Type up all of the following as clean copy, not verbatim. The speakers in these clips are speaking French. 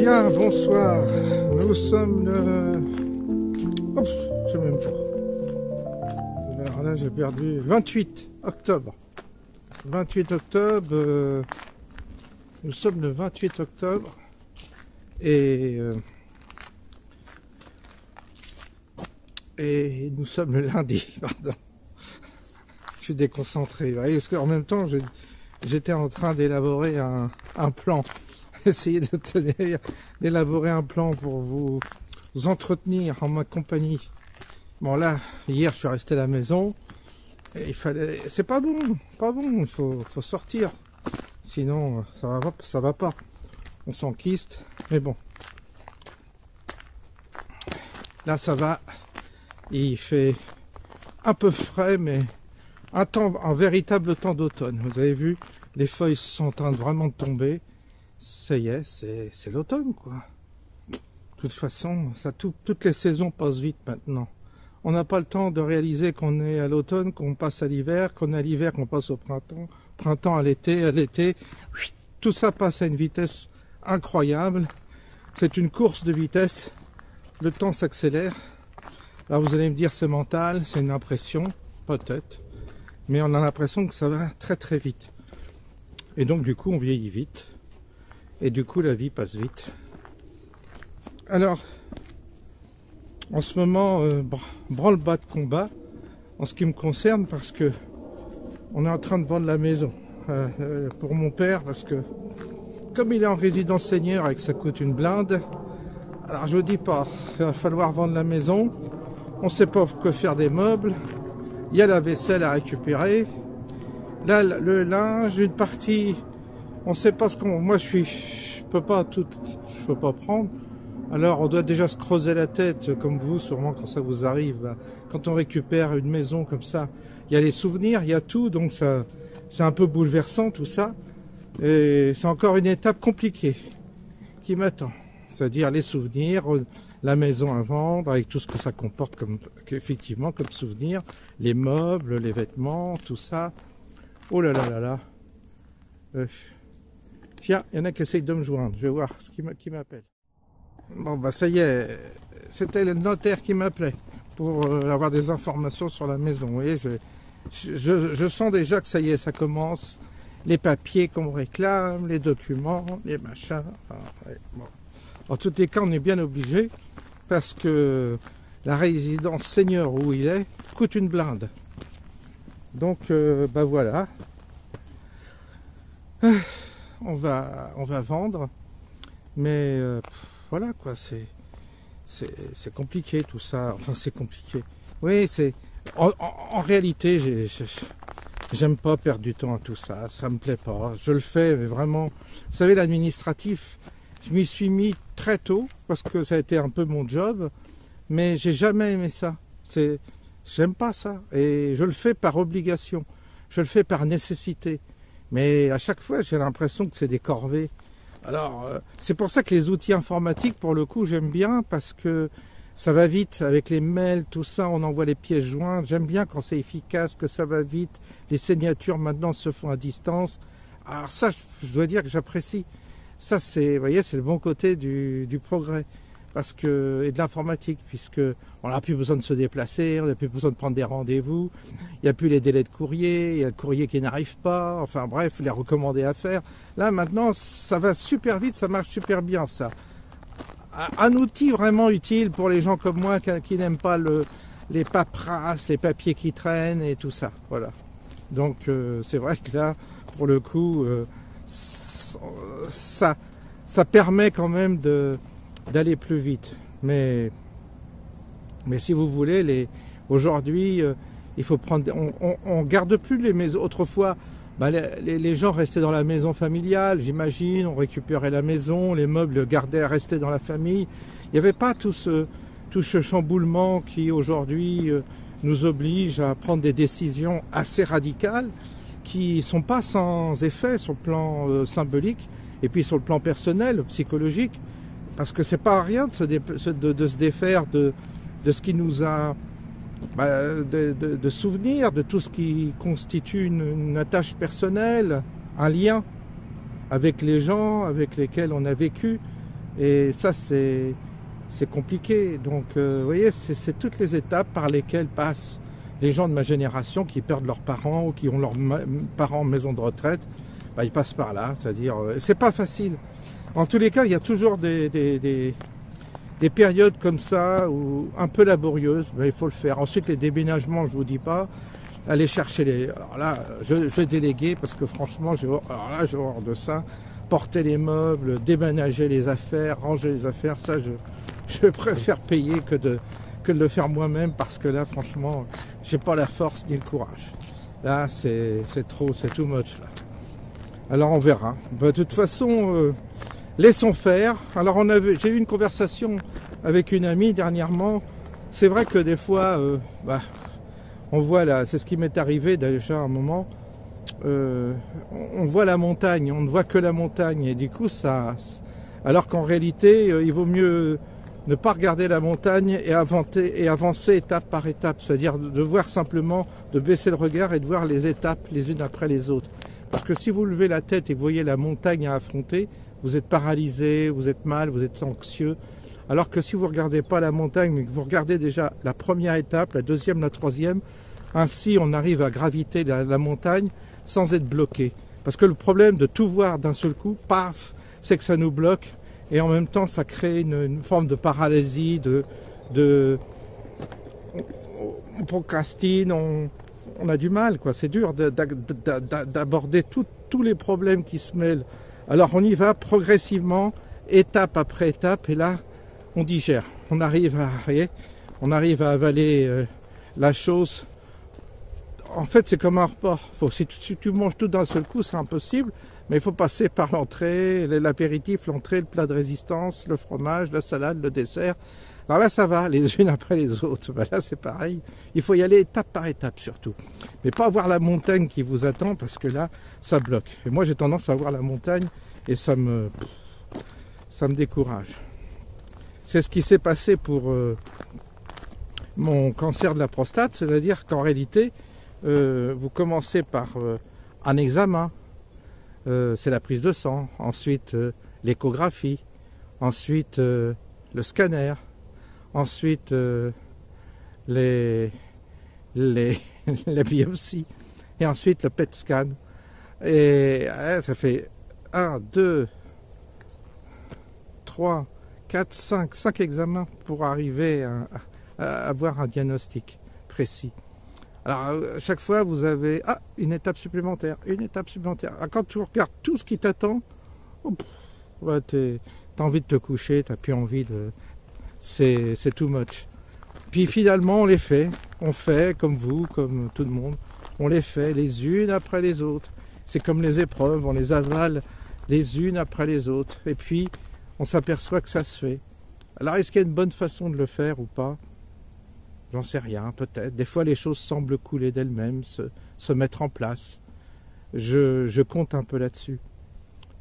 Bien, bonsoir. Nous sommes le... Ouf, je sais même pas. Alors là, j'ai perdu 28 octobre. 28 octobre. Nous sommes le 28 octobre. Et nous sommes le lundi, pardon. Je suis déconcentré. Vous voyez, parce qu'en même temps, j'étais en train d'élaborer un plan. Essayer d'élaborer un plan pour vous entretenir en ma compagnie. Bon là, hier je suis resté à la maison. Et il fallait, c'est pas bon, il faut sortir. Sinon ça va pas. On s'enquiste, mais bon. Là ça va. Il fait un peu frais, mais un véritable temps d'automne. Vous avez vu, les feuilles sont en train vraiment de tomber. Ça y est, c'est l'automne, quoi. De toute façon, toutes les saisons passent vite maintenant. On n'a pas le temps de réaliser qu'on est à l'automne, qu'on passe à l'hiver, qu'on est à l'hiver, qu'on passe au printemps à l'été. Tout ça passe à une vitesse incroyable. C'est une course de vitesse. Le temps s'accélère. Là, vous allez me dire, c'est mental, c'est une impression, peut-être. Mais on a l'impression que ça va très très vite. Et donc, du coup, on vieillit vite. Et du coup, la vie passe vite. Alors, en ce moment, branle-bas de combat, en ce qui me concerne, parce que on est en train de vendre la maison pour mon père, parce que comme il est en résidence senior et que ça coûte une blinde, alors je vous dis pas, il va falloir vendre la maison. On ne sait pas quoi faire des meubles. Il y a la vaisselle à récupérer. Là, le linge, une partie. On sait pas ce qu'on... Moi, je peux pas prendre. Alors, on doit déjà se creuser la tête, comme vous, sûrement, quand ça vous arrive. Quand on récupère une maison comme ça, il y a les souvenirs, il y a tout, donc ça, c'est un peu bouleversant, tout ça. Et c'est encore une étape compliquée qui m'attend. C'est-à-dire les souvenirs, la maison à vendre, avec tout ce que ça comporte effectivement, comme souvenirs, les meubles, les vêtements, tout ça. Oh là là là là. Tiens, il y en a qui essayent de me joindre. Je vais voir qui m'appelle. Bon, bah ça y est, c'était le notaire qui m'appelait pour avoir des informations sur la maison. Vous voyez, je sens déjà que ça y est, ça commence. Les papiers qu'on réclame, les documents, les machins. Ouais, bon. En tous les cas, on est bien obligé parce que la résidence senior où il est coûte une blinde. Donc, bah voilà. On va vendre, mais voilà quoi, c'est compliqué tout ça. Enfin, c'est compliqué. Oui, c'est en réalité, j'aime pas perdre du temps à tout ça. Ça me plaît pas. Je le fais, mais vraiment. Vous savez, l'administratif, je m'y suis mis très tôt parce que ça a été un peu mon job, mais j'ai jamais aimé ça. J'aime pas ça, et je le fais par obligation. Je le fais par nécessité. Mais à chaque fois, j'ai l'impression que c'est des corvées. Alors, c'est pour ça que les outils informatiques, pour le coup, j'aime bien, parce que ça va vite avec les mails, tout ça, on envoie les pièces jointes. J'aime bien quand c'est efficace, que ça va vite. Les signatures, maintenant, se font à distance. Alors ça, je dois dire que j'apprécie. Ça, vous voyez, c'est le bon côté du progrès. Et de l'informatique, puisque on n'a plus besoin de se déplacer, on n'a plus besoin de prendre des rendez-vous, il n'y a plus les délais de courrier, il y a le courrier qui n'arrive pas, enfin bref, les recommandés à faire. Là maintenant, ça va super vite, ça marche super bien ça. Un outil vraiment utile pour les gens comme moi qui n'aiment pas les paperasses, les papiers qui traînent et tout ça. Voilà. Donc c'est vrai que là, pour le coup, ça permet quand même d'aller plus vite, mais si vous voulez, aujourd'hui, il faut prendre. On garde plus les maisons. Autrefois, les gens restaient dans la maison familiale, j'imagine. On récupérait la maison, les meubles restaient dans la famille. Il n'y avait pas tout ce chamboulement qui aujourd'hui nous oblige à prendre des décisions assez radicales, qui sont pas sans effet sur le plan symbolique et puis sur le plan personnel, psychologique. Parce que c'est pas rien de se défaire de ce qui nous a de souvenirs, de tout ce qui constitue une attache personnelle, un lien avec les gens avec lesquels on a vécu. Et ça, c'est compliqué. Donc, vous voyez, c'est toutes les étapes par lesquelles passent les gens de ma génération qui perdent leurs parents ou qui ont leurs parents en maison de retraite. Bah, ils passent par là, c'est-à-dire, c'est pas facile. En tous les cas, il y a toujours des périodes comme ça, où, un peu laborieuses, mais il faut le faire. Ensuite, les déménagements, je vous dis pas, aller chercher les... Alors là, je vais déléguer parce que franchement, j'ai horreur de ça. Porter les meubles, déménager les affaires, ranger les affaires, ça, je préfère payer que de le faire moi-même parce que là, franchement, j'ai pas la force ni le courage. Là, c'est trop, c'est too much, là. Alors, on verra. Bah, de toute façon... laissons faire. Alors j'ai eu une conversation avec une amie dernièrement. C'est vrai que des fois, on voit là, c'est ce qui m'est arrivé déjà à un moment. On voit la montagne, on ne voit que la montagne et du coup ça. Alors qu'en réalité, il vaut mieux ne pas regarder la montagne et avancer étape par étape. C'est-à-dire de voir simplement, de baisser le regard et de voir les étapes les unes après les autres. Parce que si vous levez la tête et que vous voyez la montagne à affronter, vous êtes paralysé, vous êtes mal, vous êtes anxieux. Alors que si vous ne regardez pas la montagne, mais que vous regardez déjà la première étape, la deuxième, la troisième, ainsi on arrive à graviter la montagne sans être bloqué. Parce que le problème de tout voir d'un seul coup, paf, c'est que ça nous bloque et en même temps ça crée une forme de paralysie, on procrastine, on a du mal, quoi. C'est dur d'aborder tous les problèmes qui se mêlent. Alors on y va progressivement, étape après étape, et là on digère. On arrive à avaler la chose. En fait, c'est comme un repas. Si tu manges tout d'un seul coup, c'est impossible. Mais il faut passer par l'entrée, l'apéritif, l'entrée, le plat de résistance, le fromage, la salade, le dessert. Alors là, ça va, les unes après les autres. Ben là, c'est pareil. Il faut y aller étape par étape surtout. Mais pas avoir la montagne qui vous attend parce que là, ça bloque. Et moi, j'ai tendance à voir la montagne et ça me décourage. C'est ce qui s'est passé pour mon cancer de la prostate. C'est-à-dire qu'en réalité, vous commencez par un examen. C'est la prise de sang. Ensuite, l'échographie. Ensuite, le scanner. Ensuite, les biopsies. Et ensuite, le PET scan. Et ça fait 1, 2, 3, 4, 5 examens pour arriver à avoir un diagnostic précis. Alors, à chaque fois, vous avez une étape supplémentaire, une étape supplémentaire. Alors, quand tu regardes tout ce qui t'attend, t'as envie de te coucher, t'as plus envie de... C'est too much. Puis finalement, on les fait. On fait comme vous, comme tout le monde. On les fait les unes après les autres. C'est comme les épreuves, on les avale les unes après les autres. Et puis, on s'aperçoit que ça se fait. Alors, est-ce qu'il y a une bonne façon de le faire ou pas ? J'en sais rien, peut-être. Des fois, les choses semblent couler d'elles-mêmes, se mettre en place. Je compte un peu là-dessus.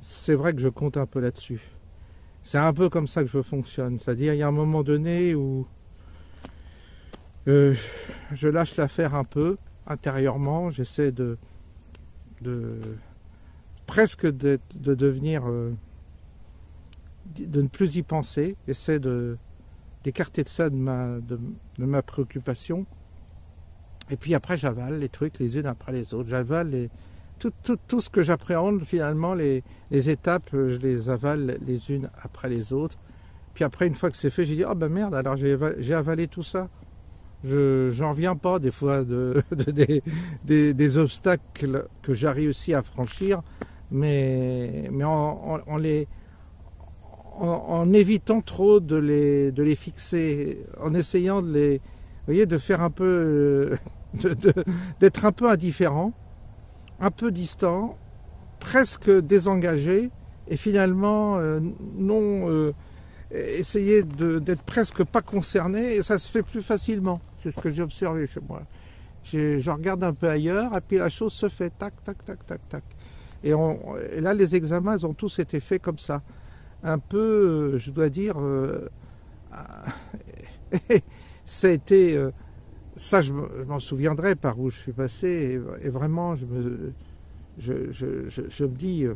C'est vrai que je compte un peu là-dessus. C'est un peu comme ça que je fonctionne. C'est-à-dire, il y a un moment donné où je lâche l'affaire un peu, intérieurement. J'essaie de presque de devenir... de ne plus y penser. J'essaie d'écarter de ça de ma préoccupation. Et puis après, j'avale les trucs les unes après les autres. J'avale tout ce que j'appréhende, finalement, les étapes, je les avale les unes après les autres. Puis après, une fois que c'est fait, j'ai dit, oh ben merde, alors j'ai avalé tout ça. J'en reviens pas des fois des obstacles que j'ai réussi à franchir, mais en évitant trop de les fixer, en essayant de faire un peu, d'être un peu indifférent, un peu distant, presque désengagé, et finalement essayer d'être presque pas concerné, et ça se fait plus facilement. C'est ce que j'ai observé chez moi. Je regarde un peu ailleurs, et puis la chose se fait, tac, tac, tac, tac, tac. Et là, les examens, ils ont tous été faits comme ça. Un peu, je dois dire, ça a été... ça, je m'en souviendrai par où je suis passé, et vraiment, je me dis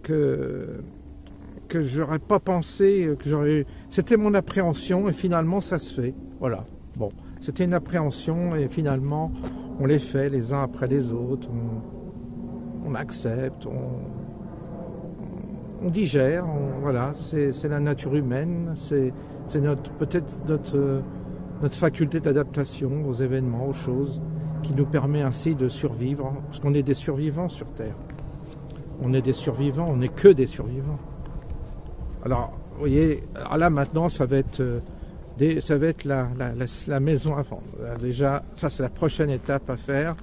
que que j'aurais pas pensé, que j'aurais... C'était mon appréhension et finalement ça se fait. Voilà. Bon, c'était une appréhension et finalement on les fait les uns après les autres. On accepte, on digère. Voilà, c'est la nature humaine. C'est peut-être notre faculté d'adaptation aux événements, aux choses, qui nous permet ainsi de survivre. Parce qu'on est des survivants sur Terre. On est des survivants, on n'est que des survivants. Alors, vous voyez, là maintenant, ça va être la maison à vendre. Déjà, ça c'est la prochaine étape à faire.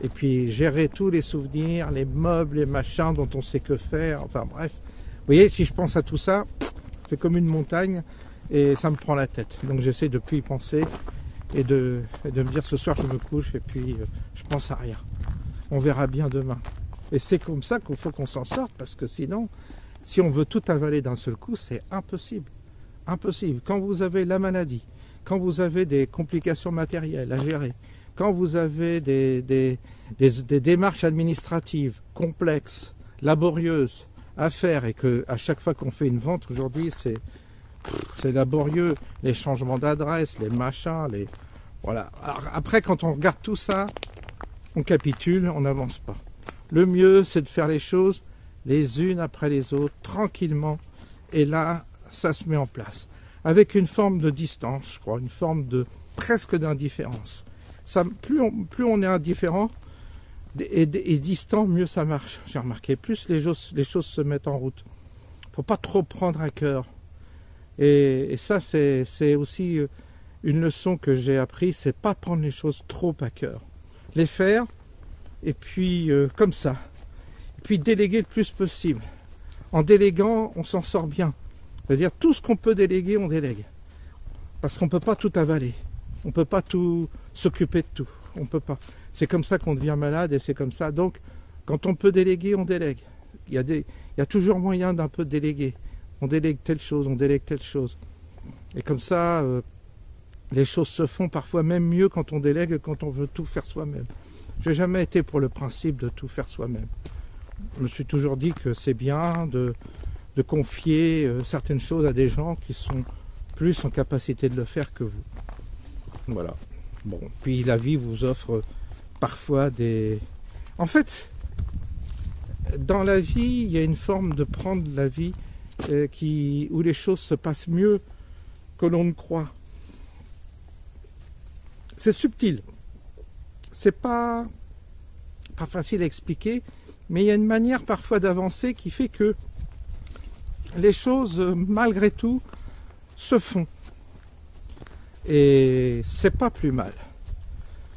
Et puis gérer tous les souvenirs, les meubles, les machins dont on sait que faire. Enfin bref, vous voyez, si je pense à tout ça, c'est comme une montagne et ça me prend la tête. Donc j'essaie de plus y penser et de me dire ce soir je me couche et puis je pense à rien. On verra bien demain. Et c'est comme ça qu'il faut qu'on s'en sorte parce que sinon, si on veut tout avaler d'un seul coup, c'est impossible. Impossible. Quand vous avez la maladie, quand vous avez des complications matérielles à gérer, quand vous avez des démarches administratives complexes, laborieuses à faire et que à chaque fois qu'on fait une vente aujourd'hui, c'est laborieux, les changements d'adresse, les machins, voilà. Alors après, quand on regarde tout ça, on capitule, on n'avance pas. Le mieux, c'est de faire les choses les unes après les autres, tranquillement, et là, ça se met en place. Avec une forme de distance, je crois, une forme de presque d'indifférence. Plus on est indifférent et distant, mieux ça marche. J'ai remarqué, plus les choses se mettent en route. Il ne faut pas trop prendre à cœur. Et ça, c'est aussi une leçon que j'ai appris, c'est pas prendre les choses trop à cœur. Les faire, et puis comme ça. Et puis déléguer le plus possible. En déléguant, on s'en sort bien. C'est-à-dire tout ce qu'on peut déléguer, on délègue. Parce qu'on ne peut pas tout avaler. On ne peut pas tout s'occuper de tout. On peut pas. C'est comme ça qu'on devient malade et c'est comme ça. Donc, quand on peut déléguer, on délègue. Il y a toujours moyen d'un peu déléguer. On délègue telle chose, on délègue telle chose. Et comme ça, les choses se font parfois même mieux quand on délègue que quand on veut tout faire soi-même. Je n'ai jamais été pour le principe de tout faire soi-même. Je me suis toujours dit que c'est bien de confier certaines choses à des gens qui sont plus en capacité de le faire que vous. Voilà. Bon, puis la vie vous offre parfois des... En fait, dans la vie, il y a une forme de prendre la vie où les choses se passent mieux que l'on ne croit. C'est subtil. C'est pas facile à expliquer, mais il y a une manière parfois d'avancer qui fait que les choses, malgré tout, se font. Et c'est pas plus mal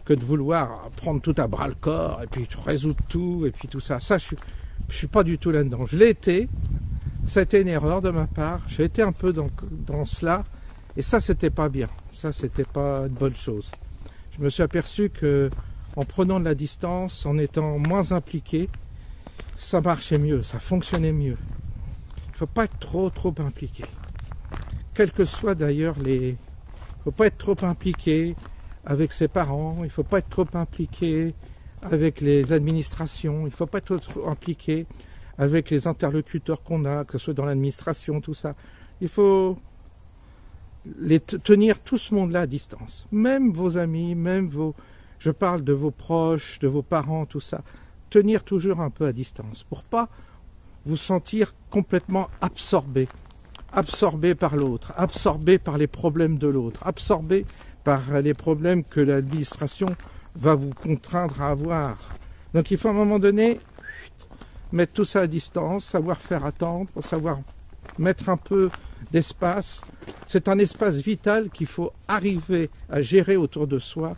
que de vouloir prendre tout à bras le corps et puis résoudre tout et puis tout ça. Ça, je suis pas du tout là-dedans. Je l'ai été. C'était une erreur de ma part. J'ai été un peu dans cela. Et ça, c'était pas bien. Ça, c'était pas une bonne chose. Je me suis aperçu que en prenant de la distance, en étant moins impliqué, ça marchait mieux, ça fonctionnait mieux. Il ne faut pas être trop impliqué. Quel que soit d'ailleurs il ne faut pas être trop impliqué avec ses parents, il ne faut pas être trop impliqué avec les administrations, il ne faut pas être trop impliqué avec les interlocuteurs qu'on a, que ce soit dans l'administration, tout ça. Il faut tenir tout ce monde-là à distance. Même vos amis, je parle de vos proches, de vos parents, tout ça. Tenir toujours un peu à distance pour pas vous sentir complètement absorbé par l'autre, absorbé par les problèmes de l'autre, absorbé par les problèmes que l'administration va vous contraindre à avoir. Donc il faut à un moment donné mettre tout ça à distance, savoir faire attendre, savoir mettre un peu d'espace. C'est un espace vital qu'il faut arriver à gérer autour de soi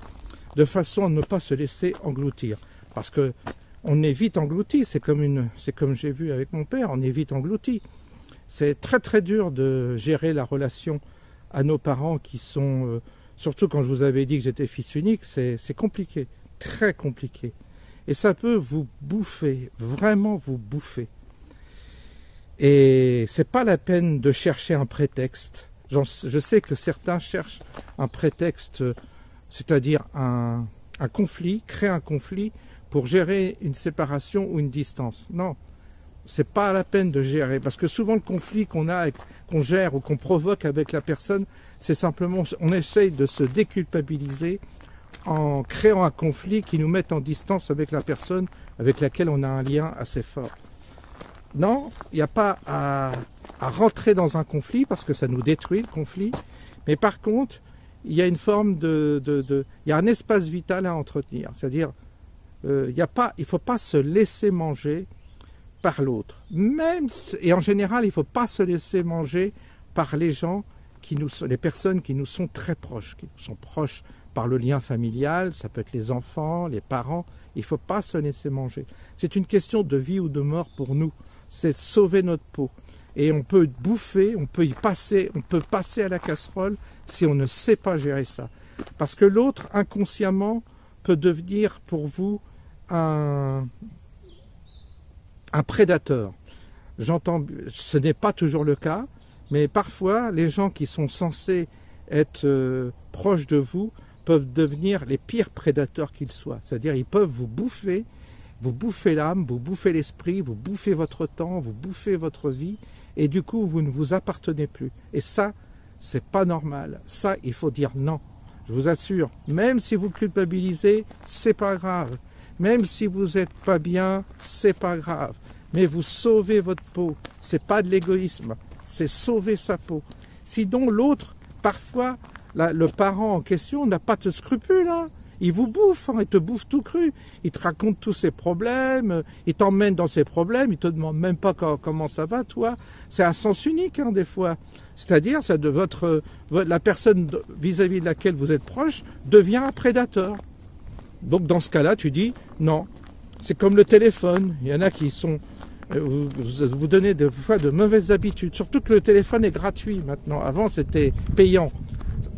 de façon à ne pas se laisser engloutir. Parce que on est vite englouti, c'est comme j'ai vu avec mon père, on est vite englouti. C'est très dur de gérer la relation à nos parents qui sont, surtout quand je vous avais dit que j'étais fils unique, c'est compliqué, très compliqué. Et ça peut vous bouffer, vraiment vous bouffer. Et c'est pas la peine de chercher un prétexte. Je sais que certains cherchent un prétexte, c'est-à-dire un conflit, créer un conflit pour gérer une séparation ou une distance. Non, c'est pas la peine de gérer. Parce que souvent le conflit qu'on gère ou qu'on provoque avec la personne, c'est simplement, on essaye de se déculpabiliser en créant un conflit qui nous mette en distance avec la personne avec laquelle on a un lien assez fort. Non, il n'y a pas à rentrer dans un conflit parce que ça nous détruit le conflit. Mais par contre, il y a une forme il y a un espace vital à entretenir. C'est-à-dire, il ne faut pas se laisser manger par l'autre. Et en général, il ne faut pas se laisser manger par les gens les personnes qui nous sont très proches, qui nous sont proches par le lien familial, ça peut être les enfants, les parents. Il ne faut pas se laisser manger. C'est une question de vie ou de mort pour nous. C'est de sauver notre peau. Et on peut bouffer, on peut passer à la casserole si on ne sait pas gérer ça. Parce que l'autre, inconsciemment, peut devenir pour vous un prédateur. J'entends, ce n'est pas toujours le cas, mais parfois, les gens qui sont censés être proches de vous peuvent devenir les pires prédateurs qu'ils soient. C'est-à-dire, ils peuvent vous bouffer l'âme, vous bouffer l'esprit, vous bouffer votre temps, vous bouffer votre vie, et du coup, vous ne vous appartenez plus. Et ça, c'est pas normal. Ça, il faut dire non. Je vous assure, même si vous culpabilisez, c'est pas grave. Même si vous n'êtes pas bien, c'est pas grave. Mais vous sauvez votre peau. C'est pas de l'égoïsme, c'est sauver sa peau. Sinon, l'autre, parfois, le parent en question n'a pas de scrupules, hein. Il vous bouffe, hein, il te bouffe tout cru. Il te raconte tous ses problèmes, il t'emmène dans ses problèmes, il te demande même pas comment ça va, toi. C'est un sens unique, hein, des fois. C'est-à-dire, la personne vis-à-vis de laquelle vous êtes proche devient un prédateur. Donc, dans ce cas-là, tu dis non. C'est comme le téléphone. Il y en a qui sont... Vous donnez des fois de mauvaises habitudes. Surtout que le téléphone est gratuit maintenant. Avant, c'était payant.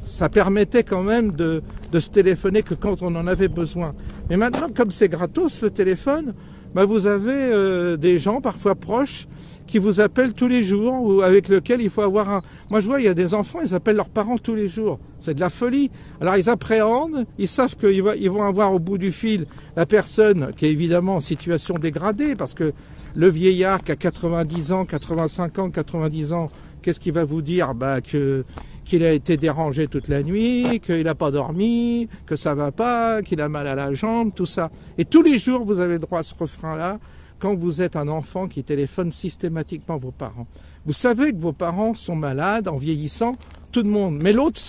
Ça permettait quand même de se téléphoner que quand on en avait besoin. Mais maintenant, comme c'est gratos le téléphone, bah vous avez des gens parfois proches qui vous appellent tous les jours ou avec lesquels il faut avoir un... Moi je vois, il y a des enfants, ils appellent leurs parents tous les jours. C'est de la folie. Alors ils appréhendent, ils savent qu'ils vont avoir au bout du fil la personne qui est évidemment en situation dégradée parce que le vieillard qui a 90 ans, 85 ans, 90 ans, qu'est-ce qu'il va vous dire? Qu'il a été dérangé toute la nuit, qu'il n'a pas dormi, que ça va pas, qu'il a mal à la jambe, tout ça. Et tous les jours, vous avez le droit à ce refrain-là quand vous êtes un enfant qui téléphone systématiquement vos parents. Vous savez que vos parents sont malades en vieillissant, tout le monde. Mais l'autre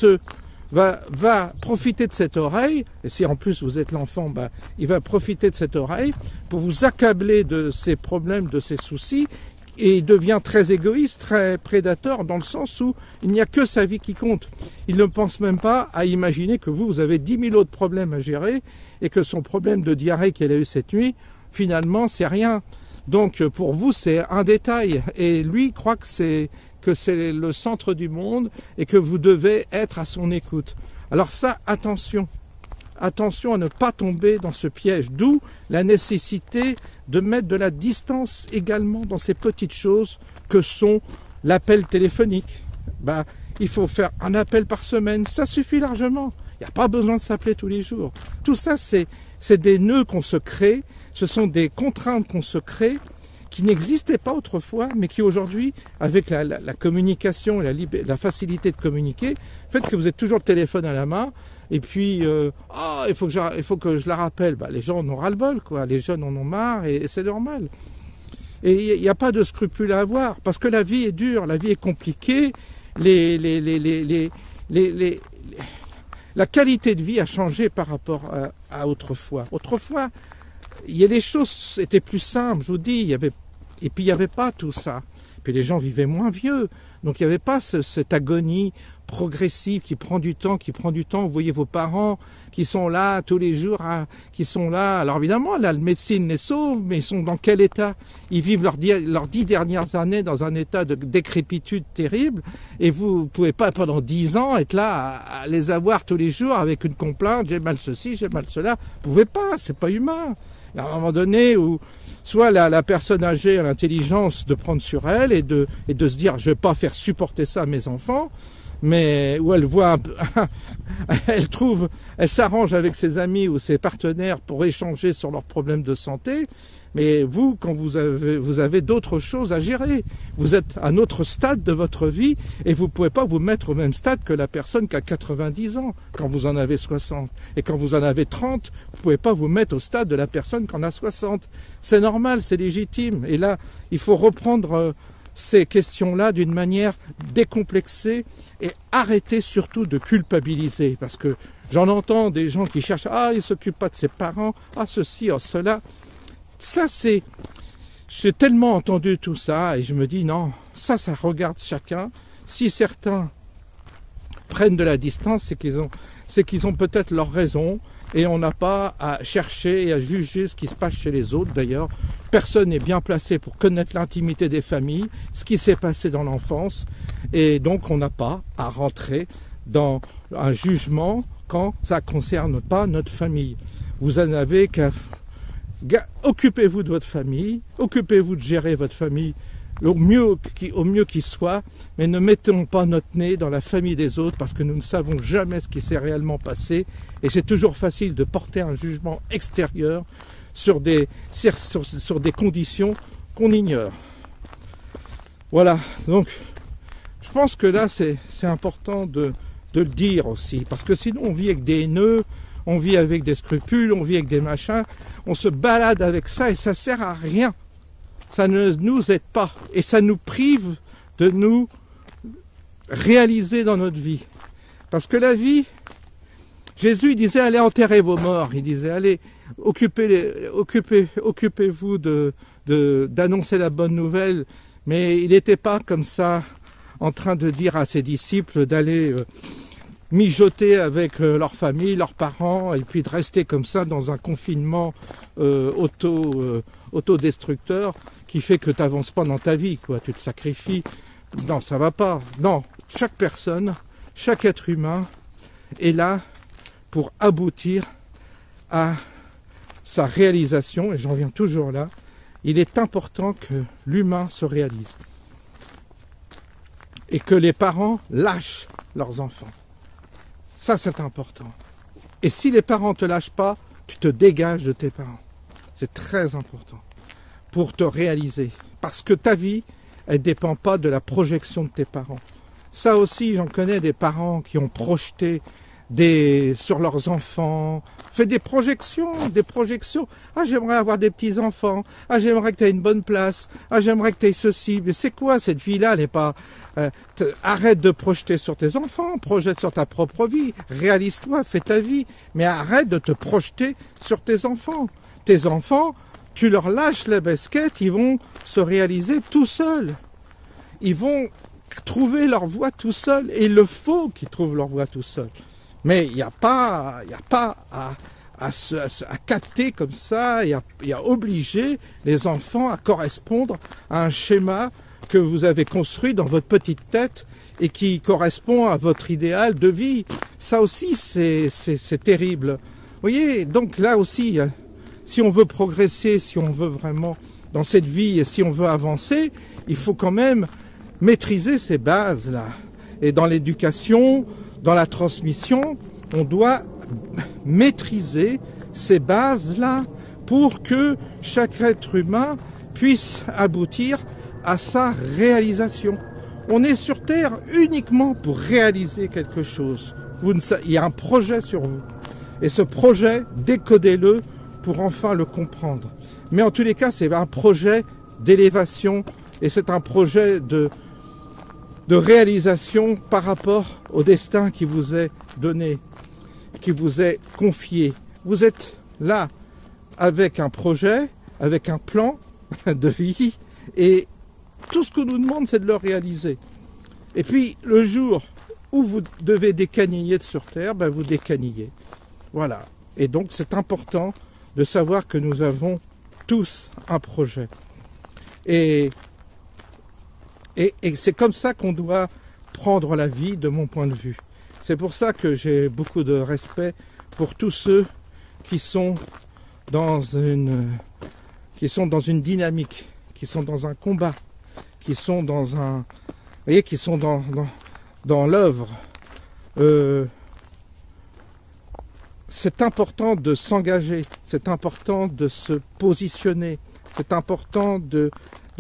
va profiter de cette oreille, et si en plus vous êtes l'enfant, bah, il va profiter de cette oreille pour vous accabler de ses problèmes, de ses soucis, et il devient très égoïste, très prédateur, dans le sens où il n'y a que sa vie qui compte. Il ne pense même pas à imaginer que vous avez 10 000 autres problèmes à gérer, et que son problème de diarrhée qu'elle a eu cette nuit, finalement, c'est rien. Donc pour vous, c'est un détail, et lui croit que c'est le centre du monde, et que vous devez être à son écoute. Alors ça, attention. Attention à ne pas tomber dans ce piège, d'où la nécessité de mettre de la distance également dans ces petites choses que sont l'appel téléphonique. Bah, il faut faire un appel par semaine, ça suffit largement. Il n'y a pas besoin de s'appeler tous les jours. Tout ça, c'est des nœuds qu'on se crée, ce sont des contraintes qu'on se crée, qui n'existaient pas autrefois, mais qui aujourd'hui, avec la communication et la facilité de communiquer, fait que vous êtes toujours le téléphone à la main, et puis, il faut que je la rappelle. Bah, les gens en ont ras-le-bol, quoi. Les jeunes en ont marre, et c'est normal. Et il n'y a pas de scrupules à avoir, parce que la vie est dure, la vie est compliquée, la qualité de vie a changé par rapport à autrefois. Autrefois, les choses étaient plus simples, je vous dis, et puis il n'y avait pas tout ça. Puis les gens vivaient moins vieux, donc il n'y avait pas cette agonie progressive qui prend du temps. Vous voyez vos parents qui sont là tous les jours, hein, qui sont là. Alors évidemment, là, la médecine les sauve, mais ils sont dans quel état? Ils vivent leurs 10 dernières années dans un état de décrépitude terrible, et vous ne pouvez pas pendant 10 ans être là à les avoir tous les jours avec une complainte, j'ai mal ceci, j'ai mal cela. Vous ne pouvez pas, c'est pas humain. À un moment donné où soit la personne âgée a l'intelligence de prendre sur elle et de se dire je ne vais pas faire supporter ça à mes enfants, mais où elle voit elle s'arrange avec ses amis ou ses partenaires pour échanger sur leurs problèmes de santé, Mais vous, quand vous avez d'autres choses à gérer, vous êtes à un autre stade de votre vie et vous ne pouvez pas vous mettre au même stade que la personne qui a 90 ans quand vous en avez 60. Et quand vous en avez 30, vous ne pouvez pas vous mettre au stade de la personne qui en a 60. C'est normal, c'est légitime. Et là, il faut reprendre ces questions-là d'une manière décomplexée et arrêter surtout de culpabiliser. Parce que j'en entends des gens qui cherchent « Ah, il ne s'occupe pas de ses parents, ah ceci, ah cela ». Ça, c'est... J'ai tellement entendu tout ça et je me dis non, ça regarde chacun. Si certains prennent de la distance, c'est qu'ils ont peut-être leur raison et on n'a pas à chercher et à juger ce qui se passe chez les autres. D'ailleurs, personne n'est bien placé pour connaître l'intimité des familles, ce qui s'est passé dans l'enfance et donc on n'a pas à rentrer dans un jugement quand ça ne concerne pas notre famille. Vous en avez qu'à... Occupez-vous de votre famille, occupez-vous de gérer votre famille au mieux qu'il soit, mais ne mettons pas notre nez dans la famille des autres parce que nous ne savons jamais ce qui s'est réellement passé et c'est toujours facile de porter un jugement extérieur sur des conditions qu'on ignore. Voilà, donc je pense que là c'est important de le dire aussi parce que sinon on vit avec des haineux, on vit avec des scrupules, on vit avec des machins, on se balade avec ça et ça sert à rien. Ça ne nous aide pas et ça nous prive de nous réaliser dans notre vie. Parce que la vie, Jésus il disait allez enterrer vos morts, il disait allez occupez-vous d'annoncer la bonne nouvelle, mais il n'était pas comme ça en train de dire à ses disciples d'aller mijoter avec leur famille, leurs parents, et puis de rester comme ça dans un confinement autodestructeur qui fait que tu n'avances pas dans ta vie, quoi. Tu te sacrifies. Non, ça va pas. Non, chaque personne, chaque être humain est là pour aboutir à sa réalisation, et j'en viens toujours là. Il est important que l'humain se réalise et que les parents lâchent leurs enfants. Ça, c'est important. Et si les parents ne te lâchent pas, tu te dégages de tes parents. C'est très important pour te réaliser. Parce que ta vie, elle ne dépend pas de la projection de tes parents. Ça aussi, j'en connais des parents qui ont projeté sur leurs enfants, fait des projections. Ah, j'aimerais avoir des petits-enfants. Ah, j'aimerais que tu aies une bonne place. Ah, j'aimerais que tu aies ceci. Mais c'est quoi cette vie-là? Elle n'est pas... arrête de projeter sur tes enfants, projette sur ta propre vie. Réalise-toi, fais ta vie. Mais arrête de te projeter sur tes enfants. Tes enfants, tu leur lâches la basket, ils vont se réaliser tout seuls. Ils vont trouver leur voie tout seuls. Et il le faut qu'ils trouvent leur voie tout seuls. Mais il n'y a pas à capter comme ça et à obliger les enfants à correspondre à un schéma que vous avez construit dans votre petite tête et qui correspond à votre idéal de vie. Ça aussi, c'est terrible. Vous voyez, donc là aussi, si on veut progresser, si on veut vraiment dans cette vie et si on veut avancer, il faut quand même maîtriser ces bases-là. Et dans l'éducation, dans la transmission, on doit maîtriser ces bases-là pour que chaque être humain puisse aboutir à sa réalisation. On est sur Terre uniquement pour réaliser quelque chose. Il y a un projet sur vous. Et ce projet, décodez-le pour enfin le comprendre. Mais en tous les cas, c'est un projet d'élévation et c'est un projet de réalisation par rapport au destin qui vous est donné, qui vous est confié. Vous êtes là avec un projet, avec un plan de vie et tout ce qu'on nous demande, c'est de le réaliser. Et puis, le jour où vous devez décaniller sur Terre, ben vous décanillez. Voilà. Et donc, c'est important de savoir que nous avons tous un projet. Et c'est comme ça qu'on doit prendre la vie, de mon point de vue. C'est pour ça que j'ai beaucoup de respect pour tous ceux qui sont dans une dynamique, qui sont dans un combat, qui sont dans un, vous voyez, qui sont dans l'œuvre. C'est important de s'engager, c'est important de se positionner C'est important de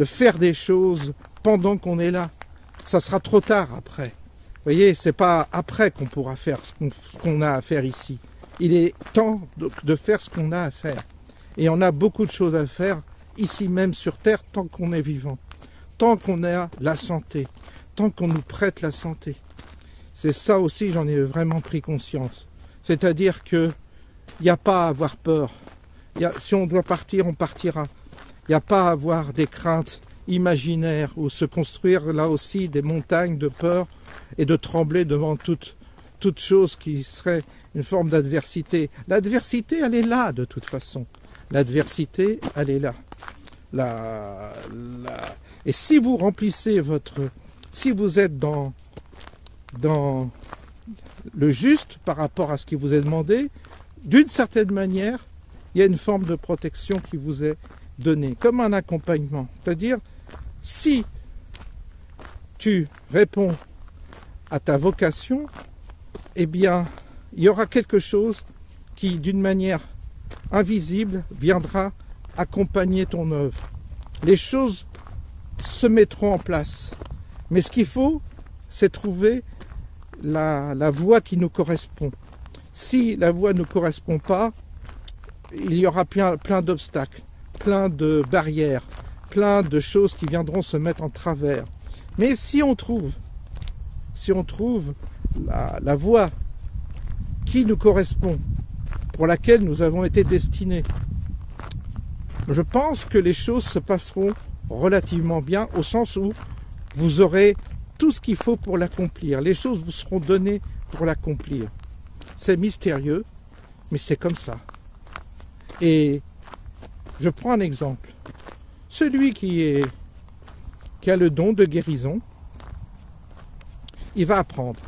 faire des choses pendant qu'on est là. Ça sera trop tard après. Vous voyez, c'est pas après qu'on pourra faire ce qu'on a à faire ici. Il est temps de faire ce qu'on a à faire. Et on a beaucoup de choses à faire ici même sur Terre tant qu'on est vivant. Tant qu'on a la santé. Tant qu'on nous prête la santé. C'est ça aussi, j'en ai vraiment pris conscience. C'est-à-dire qu'il n'y a pas à avoir peur. Si on doit partir, on partira. Il n'y a pas à avoir des craintes imaginaires ou se construire là aussi des montagnes de peur et de trembler devant toute chose qui serait une forme d'adversité. L'adversité, elle est là de toute façon. L'adversité, elle est là. Et si vous remplissez si vous êtes dans le juste par rapport à ce qui vous est demandé, d'une certaine manière, il y a une forme de protection qui vous est donnée, comme un accompagnement. C'est-à-dire, si tu réponds à ta vocation, eh bien, il y aura quelque chose qui, d'une manière invisible, viendra accompagner ton œuvre. Les choses se mettront en place. Mais ce qu'il faut, c'est trouver la voie qui nous correspond. Si la voie ne correspond pas, il y aura plein d'obstacles, plein de barrières, plein de choses qui viendront se mettre en travers. Mais si on trouve la voie qui nous correspond, pour laquelle nous avons été destinés, je pense que les choses se passeront relativement bien, au sens où vous aurez tout ce qu'il faut pour l'accomplir. Les choses vous seront données pour l'accomplir. C'est mystérieux, mais c'est comme ça. Et je prends un exemple. Celui qui a le don de guérison, il va apprendre.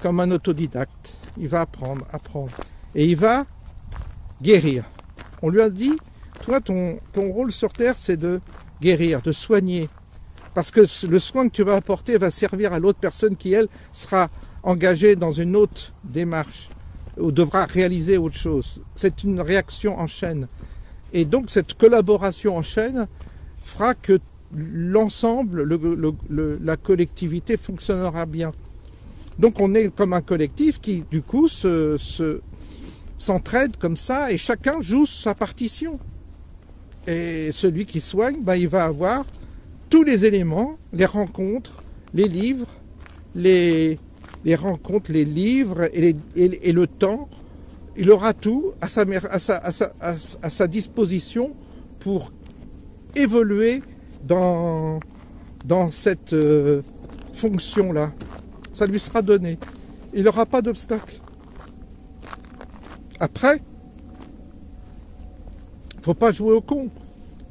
Comme un autodidacte, il va apprendre. Et il va guérir. On lui a dit, toi, ton rôle sur Terre, c'est de guérir, de soigner. Parce que le soin que tu vas apporter va servir à l'autre personne qui, elle, sera engagée dans une autre démarche ou devra réaliser autre chose. C'est une réaction en chaîne. Et donc, cette collaboration en chaîne fera que l'ensemble, la collectivité fonctionnera bien. Donc, on est comme un collectif qui, du coup, s'entraide comme ça et chacun joue sa partition. Et celui qui soigne, il va avoir tous les éléments, les rencontres, les livres, les rencontres, les livres et le temps. Il aura tout à sa disposition pour évoluer dans cette fonction-là. Ça lui sera donné. Il n'aura pas d'obstacle. Après, il ne faut pas jouer au con.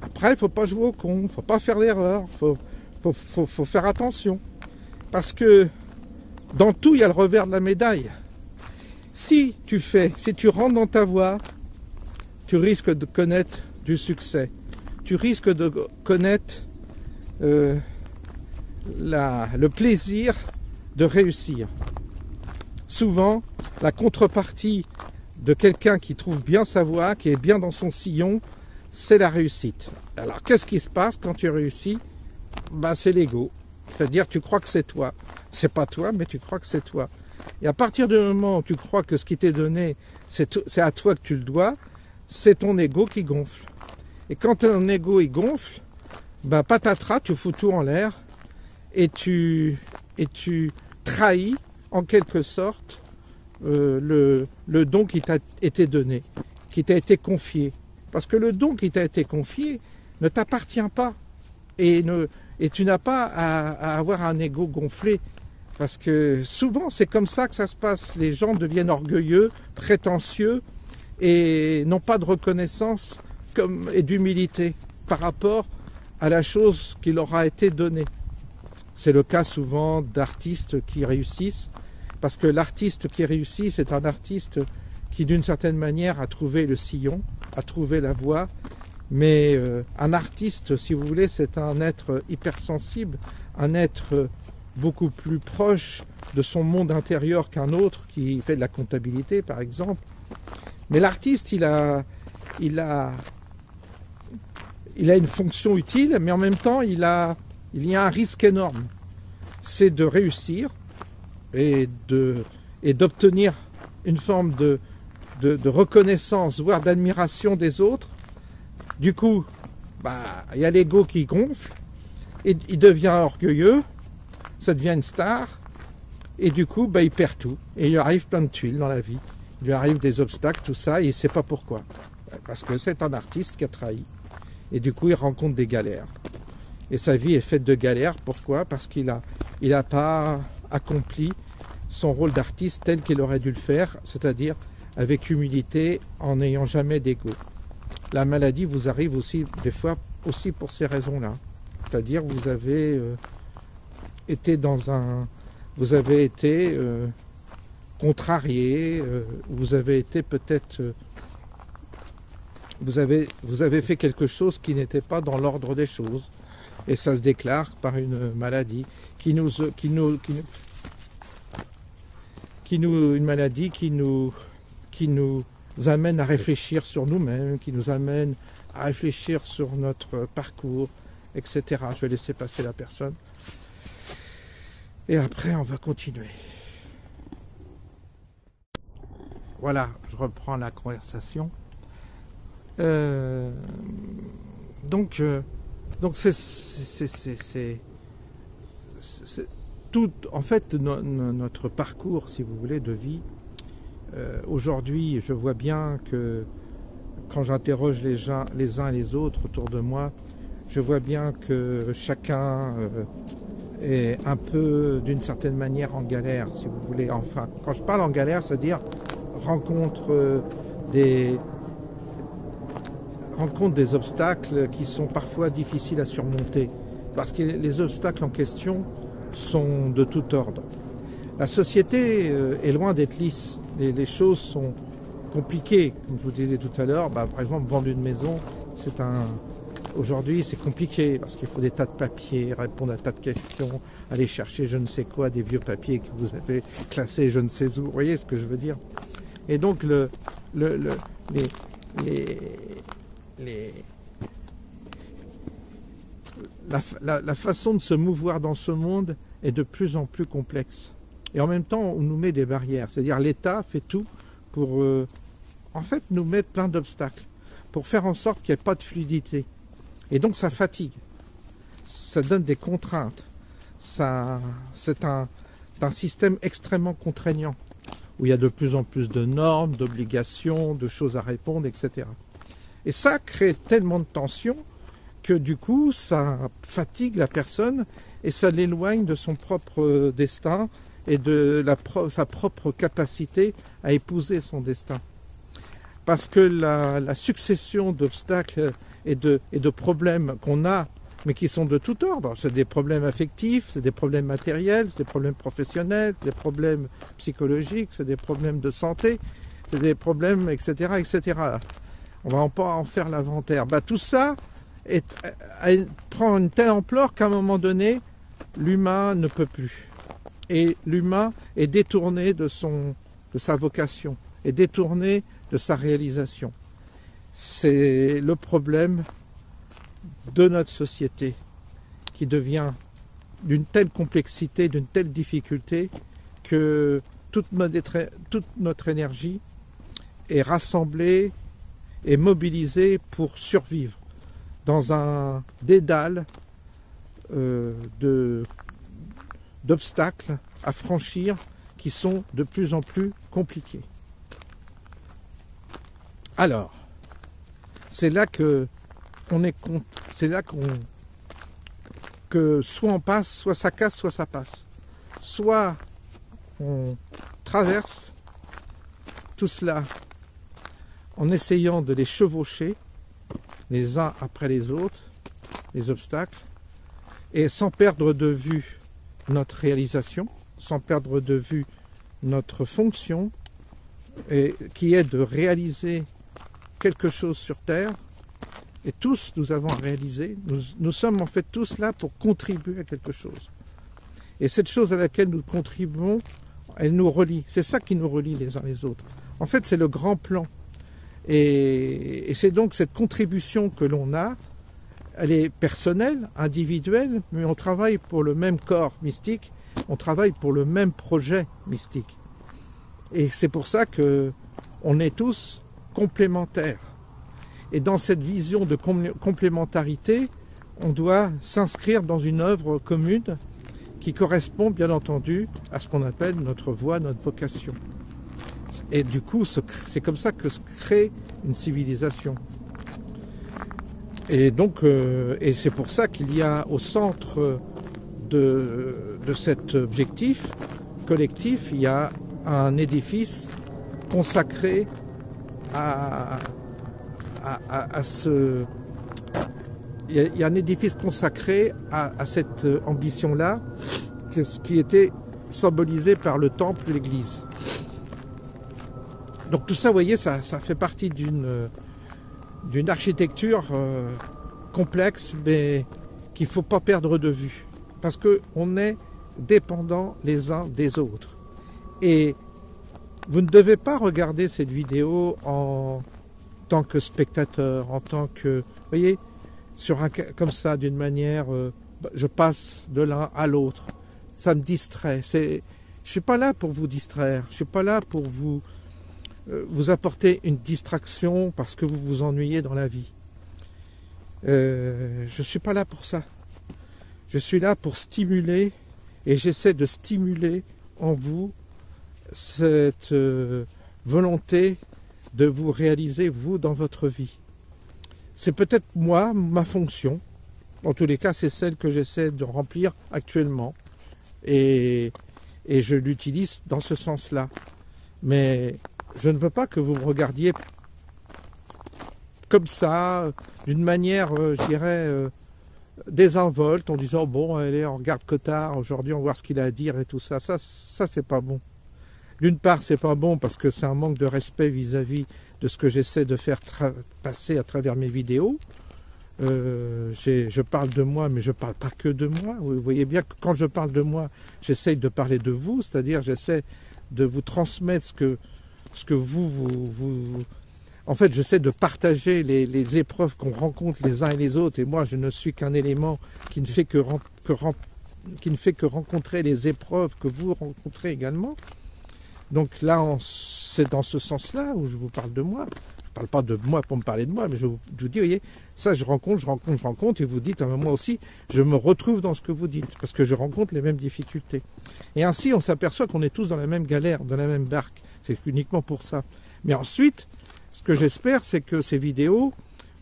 Après, il ne faut pas jouer au con. Il ne faut pas faire d'erreur. Faut faire attention. Parce que dans tout, il y a le revers de la médaille. Si tu rentres dans ta voie, tu risques de connaître du succès. Tu risques de connaître le plaisir de réussir. Souvent, la contrepartie de quelqu'un qui trouve bien sa voie, qui est bien dans son sillon, c'est la réussite. Alors, qu'est-ce qui se passe quand tu réussis? C'est l'ego. C'est-à-dire, tu crois que c'est toi. C'est pas toi, mais tu crois que c'est toi. Et à partir du moment où tu crois que ce qui t'est donné, c'est à toi que tu le dois, c'est ton ego qui gonfle. Et quand ton ego il gonfle, patatras, tu fous tout en l'air et tu trahis en quelque sorte le don qui t'a été donné, qui t'a été confié. Parce que le don qui t'a été confié ne t'appartient pas et tu n'as pas à avoir un ego gonflé. Parce que souvent, c'est comme ça que ça se passe. Les gens deviennent orgueilleux, prétentieux et n'ont pas de reconnaissance et d'humilité par rapport à la chose qui leur a été donnée. C'est le cas souvent d'artistes qui réussissent, parce que l'artiste qui réussit, c'est un artiste qui, d'une certaine manière, a trouvé le sillon, a trouvé la voie. Mais un artiste, si vous voulez, c'est un être hypersensible, un être beaucoup plus proche de son monde intérieur qu'un autre qui fait de la comptabilité, par exemple. Mais l'artiste, il il a une fonction utile, mais en même temps, il y a un risque énorme. C'est de réussir et d'obtenir une forme de reconnaissance, voire d'admiration des autres. Du coup, il y a l'ego qui gonfle, et il devient orgueilleux, ça devient une star, et du coup, il perd tout. Et il lui arrive plein de tuiles dans la vie. Il lui arrive des obstacles, tout ça, et il ne sait pas pourquoi. Parce que c'est un artiste qui a trahi. Et du coup, il rencontre des galères. Et sa vie est faite de galères. Pourquoi? Parce qu'il a pas accompli son rôle d'artiste tel qu'il aurait dû le faire, c'est-à-dire avec humilité, en n'ayant jamais d'ego. La maladie vous arrive aussi, des fois, aussi pour ces raisons-là. C'est-à-dire vous avez été contrarié, vous avez été peut-être... vous avez fait quelque chose qui n'était pas dans l'ordre des choses. Et ça se déclare par une maladie une maladie qui nous amène à réfléchir sur nous-mêmes, qui nous amène à réfléchir sur notre parcours, etc. Je vais laisser passer la personne. Et après, on va continuer. Voilà, je reprends la conversation. Donc c'est tout, en fait, notre parcours, si vous voulez, de vie. Aujourd'hui, je vois bien que quand j'interroge les uns et les autres autour de moi, je vois bien que chacun est un peu, d'une certaine manière, en galère, si vous voulez. Enfin, quand je parle en galère, c'est-à-dire rencontre des obstacles qui sont parfois difficiles à surmonter, parce que les obstacles en question sont de tout ordre. La société est loin d'être lisse, les choses sont compliquées, comme je vous disais tout à l'heure. Par exemple, vendre une maison, aujourd'hui c'est compliqué, parce qu'il faut des tas de papiers, répondre à tas de questions, aller chercher je ne sais quoi, des vieux papiers que vous avez classés je ne sais où, vous voyez ce que je veux dire. Et donc la façon de se mouvoir dans ce monde est de plus en plus complexe. Et en même temps, on nous met des barrières. C'est-à-dire l'État fait tout pour en fait nous mettre plein d'obstacles, pour faire en sorte qu'il n'y ait pas de fluidité. Et donc ça fatigue, ça donne des contraintes. C'est un système extrêmement contraignant, où il y a de plus en plus de normes, d'obligations, de choses à répondre, etc. Et ça crée tellement de tensions que du coup, ça fatigue la personne et ça l'éloigne de son propre destin et de sa propre capacité à épouser son destin. Parce que la succession d'obstacles et de problèmes qu'on a, mais qui sont de tout ordre, c'est des problèmes affectifs, c'est des problèmes matériels, c'est des problèmes professionnels, c'est des problèmes psychologiques, c'est des problèmes de santé, c'est des problèmes, etc., etc. On va pas en faire l'inventaire. Tout ça prend une telle ampleur qu'à un moment donné, l'humain ne peut plus. Et l'humain est détourné de sa vocation, est détourné de sa réalisation. C'est le problème de notre société qui devient d'une telle complexité, d'une telle difficulté que toute notre énergie est rassemblée et mobilisée pour survivre dans un dédale d'obstacles à franchir qui sont de plus en plus compliqués. Alors, c'est là que soit on passe, soit ça casse, soit ça passe. Soit on traverse tout cela en essayant de les chevaucher les uns après les autres, les obstacles, et sans perdre de vue notre réalisation, sans perdre de vue notre fonction, et qui est de réaliser quelque chose sur Terre. Et tous, nous avons réalisé, nous sommes en fait tous là pour contribuer à quelque chose. Et cette chose à laquelle nous contribuons, elle nous relie. C'est ça qui nous relie les uns les autres. En fait, c'est le grand plan. Et c'est donc cette contribution que l'on a, elle est personnelle, individuelle, mais on travaille pour le même corps mystique, on travaille pour le même projet mystique. Et c'est pour ça que on est tous complémentaires. Et dans cette vision de complémentarité, on doit s'inscrire dans une œuvre commune qui correspond bien entendu à ce qu'on appelle notre voie, notre vocation. Et du coup, c'est comme ça que se crée une civilisation. Et donc, et c'est pour ça qu'il y a au centre de cet objectif collectif, il y a un édifice consacré à ce... Il y a un édifice consacré à cette ambition-là, qui était symbolisée par le temple, l'église. Donc tout ça, vous voyez, ça fait partie d'une architecture complexe, mais qu'il ne faut pas perdre de vue. Parce qu'on est dépendants les uns des autres. Et vous ne devez pas regarder cette vidéo en tant que spectateur, en tant que... Vous voyez, comme ça, d'une manière, je passe de l'un à l'autre. Ça me distrait. Je ne suis pas là pour vous distraire. Je ne suis pas là pour vous apporter une distraction parce que vous vous ennuyez dans la vie. Je ne suis pas là pour ça. Je suis là pour stimuler, et j'essaie de stimuler en vous cette volonté de vous réaliser, vous, dans votre vie. C'est peut-être moi, ma fonction. En tous les cas, c'est celle que j'essaie de remplir actuellement. Et je l'utilise dans ce sens-là. Mais je ne veux pas que vous me regardiez comme ça, d'une manière, je dirais, désinvolte, en disant, bon, allez, on regarde Cottard, aujourd'hui, on va voir ce qu'il a à dire et tout ça. Ça, c'est pas bon. D'une part, c'est pas bon parce que c'est un manque de respect vis-à-vis de ce que j'essaie de faire passer à travers mes vidéos. Je parle de moi, mais je parle pas que de moi. Vous voyez bien que quand je parle de moi, j'essaie de parler de vous, c'est-à-dire j'essaie de vous transmettre ce que vous... En fait, j'essaie de partager les épreuves qu'on rencontre les uns et les autres. Et moi, je ne suis qu'un élément qui ne fait que rencontrer les épreuves que vous rencontrez également. Donc là, c'est dans ce sens-là où je vous parle de moi. Je ne parle pas de moi pour me parler de moi, mais je vous dis, voyez, ça je rencontre, et vous dites, moi aussi, je me retrouve dans ce que vous dites, parce que je rencontre les mêmes difficultés. Et ainsi, on s'aperçoit qu'on est tous dans la même galère, dans la même barque. C'est uniquement pour ça. Mais ensuite, ce que j'espère, c'est que ces vidéos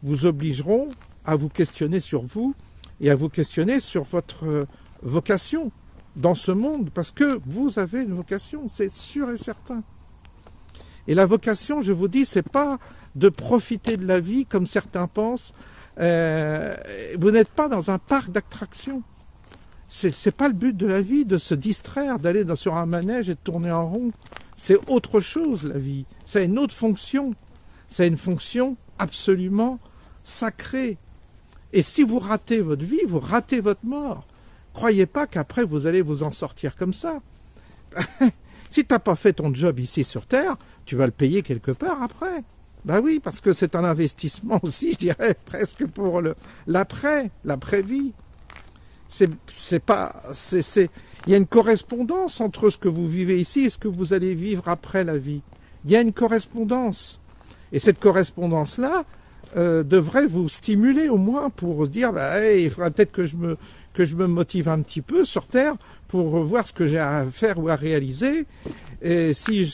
vous obligeront à vous questionner sur vous et à vous questionner sur votre vocation dans ce monde, parce que vous avez une vocation, c'est sûr et certain. Et la vocation, je vous dis, c'est pas de profiter de la vie comme certains pensent. Vous n'êtes pas dans un parc d'attractions. C'est pas le but de la vie, de se distraire, d'aller sur un manège et de tourner en rond. C'est autre chose, la vie. Ça a une autre fonction. Ça a une fonction absolument sacrée. Et si vous ratez votre vie, vous ratez votre mort. Croyez pas qu'après vous allez vous en sortir comme ça. Si tu n'as pas fait ton job ici sur Terre, tu vas le payer quelque part après. Ben oui, parce que c'est un investissement aussi, je dirais, presque pour l'après-vie. Il y a une correspondance entre ce que vous vivez ici et ce que vous allez vivre après la vie. Il y a une correspondance. Et cette correspondance-là devrait vous stimuler au moins pour se dire, il faudrait peut-être que je me motive un petit peu sur Terre pour voir ce que j'ai à faire ou à réaliser. Et si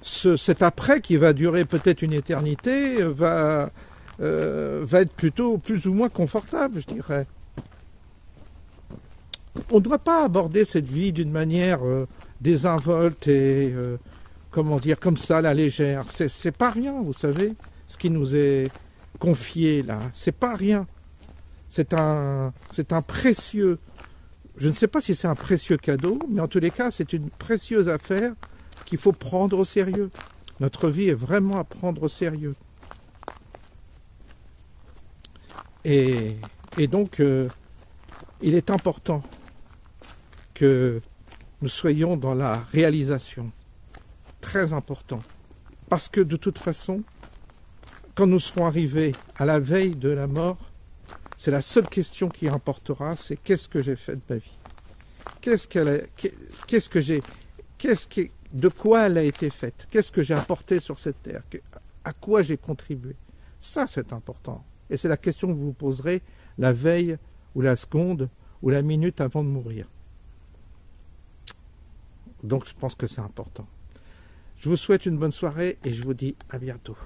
cet après qui va durer peut-être une éternité va être plutôt plus ou moins confortable, je dirais. On ne doit pas aborder cette vie d'une manière désinvolte et comment dire, comme ça, la légère. C'est pas rien, vous savez, ce qui nous est confié là. C'est pas rien. C'est un précieux, je ne sais pas si c'est un précieux cadeau, mais en tous les cas, c'est une précieuse affaire qu'il faut prendre au sérieux. Notre vie est vraiment à prendre au sérieux. Et donc, il est important que nous soyons dans la réalisation. Très important. Parce que de toute façon, quand nous serons arrivés à la veille de la mort, C'est la seule question qui importera, c'est qu'est-ce que j'ai fait de ma vie? De quoi elle a été faite? Qu'est-ce que j'ai apporté sur cette terre? À quoi j'ai contribué? Ça, c'est important. Et c'est la question que vous vous poserez la veille, ou la seconde, ou la minute avant de mourir. Donc, je pense que c'est important. Je vous souhaite une bonne soirée et je vous dis à bientôt.